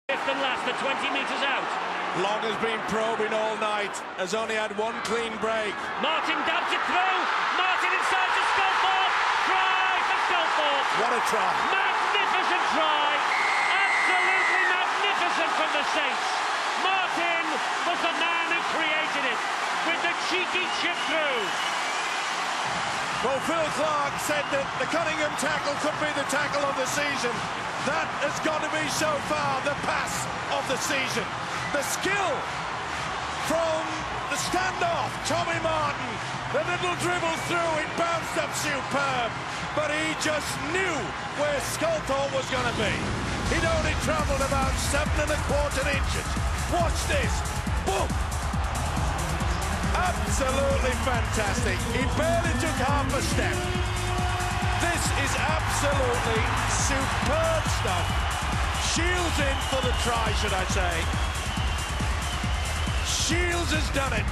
Fifth and last, the 20 metres out. Long has been probing all night, has only had one clean break. Martyn dabs it through. Martyn inside to Sculthorpe. Try for Sculthorpe. What a try. Magnificent try. Absolutely magnificent from the Saints. Martyn was the man who created it with the cheeky chip through. Well, Phil Clark said that the Cunningham tackle could be the tackle of the season. That has got to be so far the pass of the season. The skill from the standoff, Tommy Martyn, the little dribble through, it bounced up superb, but he just knew where Sculthorpe was going to be. He'd only travelled about 7¼ inches. Watch this. Boom! Absolutely fantastic. He barely took half a step. This is absolutely superb stuff. Shields in for the try, should I say. Shields has done it.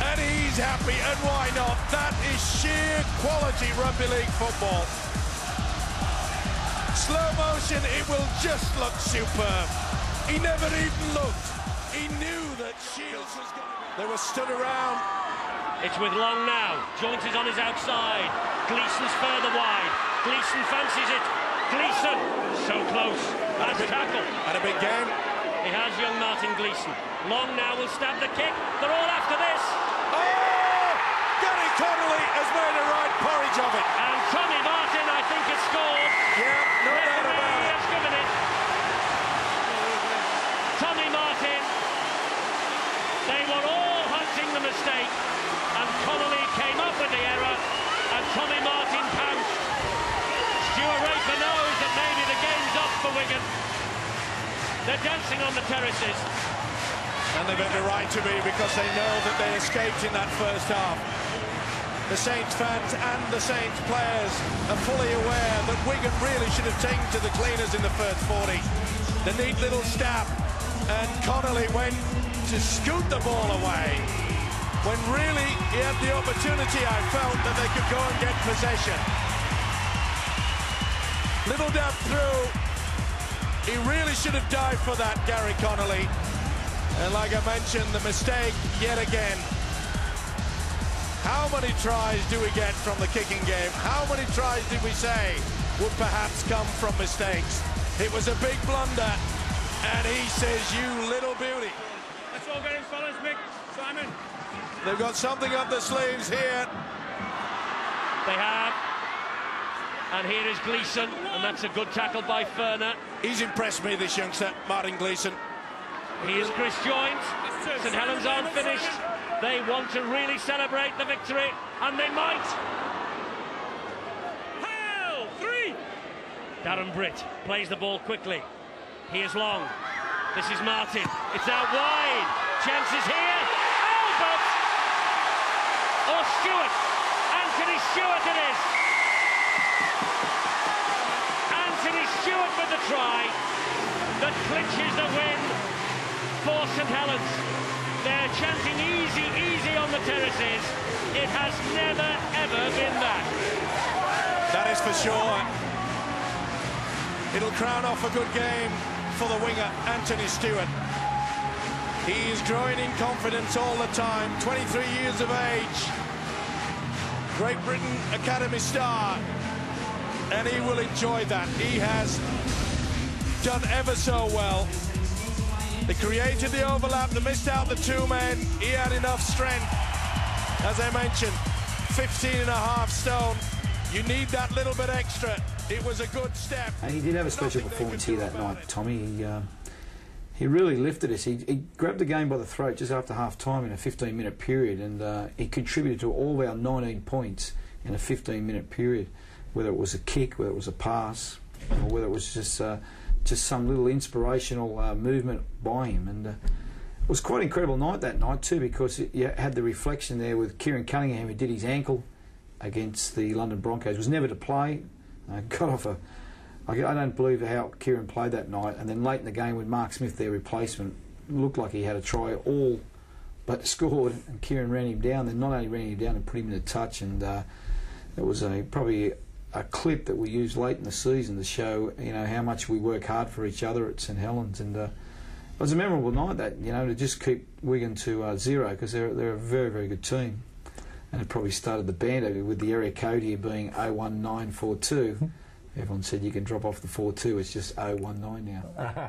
And he's happy, and why not? That is sheer quality rugby league football. Slow motion, it will just look superb. He never even looked. He knew that Shields was going to be... They were stood around. It's with Long now. Joint is on his outside. Gleeson's further wide. Gleeson fancies it. Gleeson, so close. That's tackle. And a big game. He has young Martin Gleeson. Long now will stab the kick. They're all after this. Oh! Gary Connolly has made a right porridge of it. And Tommy Martyn, I think, has scored. Yeah, no doubt about it. Has given it. Tommy Martyn. They were all hunting the mistake. And Connolly came up with the error. And Tommy Martyn pounced. Stuart Raper knows that maybe the game's up for Wigan. They're dancing on the terraces. And they've got the right to be, because they know that they escaped in that first half. The Saints fans and the Saints players are fully aware that Wigan really should have taken to the cleaners in the first 40. The neat little stab, and Connolly went to scoot the ball away when really he had the opportunity, I felt, that they could go and get possession. Little dab through. He really should have dived for that, Gary Connolly. And like I mentioned, the mistake yet again. How many tries do we get from the kicking game? How many tries did we say would perhaps come from mistakes? It was a big blunder, and he says, you little beauty. Let's all get in, fellas. Mick, Simon. They've got something up their sleeves here. They have. And here is Gleeson, and that's a good tackle by Ferner. He's impressed me, this youngster, Martin Gleeson. He is Chris Joint. St. Helens aren't finished. They want to really celebrate the victory, and they might. Hale, 3. Darren Britt plays the ball quickly. Here's Long. This is Martyn. It's out wide. Chances here. Albert! Or Stewart. Anthony Stewart it is. Anthony Stewart with the try that clinches the win for St. Helens. They're chanting easy, easy on the terraces. It has never, ever been that. That is for sure. It'll crown off a good game for the winger, Anthony Stewart. He is growing in confidence all the time, 23 years of age. Great Britain Academy star. And he will enjoy that. He has done ever so well. They created the overlap, they missed out the two men. He had enough strength. As I mentioned, 15.5 stone. You need that little bit extra. It was a good step. And he did have a special performance here that night, Tommy. He really lifted us. He grabbed the game by the throat just after half-time in a 15-minute period, and he contributed to all of our 19 points in a 15-minute period, whether it was a kick, whether it was a pass, or whether it was just some little inspirational movement by him. And it was quite an incredible night that night too, because you had the reflection there with Kieran Cunningham, who did his ankle against the London Broncos, was never to play, got off a... I don't believe how Kieran played that night, and then late in the game when Mark Smith, their replacement, looked like he had a try all but scored, and Kieran ran him down. Then not only ran him down and put him in a touch, and it was probably a clip that we used late in the season to show, you know, how much we work hard for each other at St. Helens, and it was a memorable night, that, you know, to just keep Wigan to 0, because they're a very, very good team, and it probably started the banter with the area code here being 01942. Everyone said you can drop off the 42, it's just 019 now.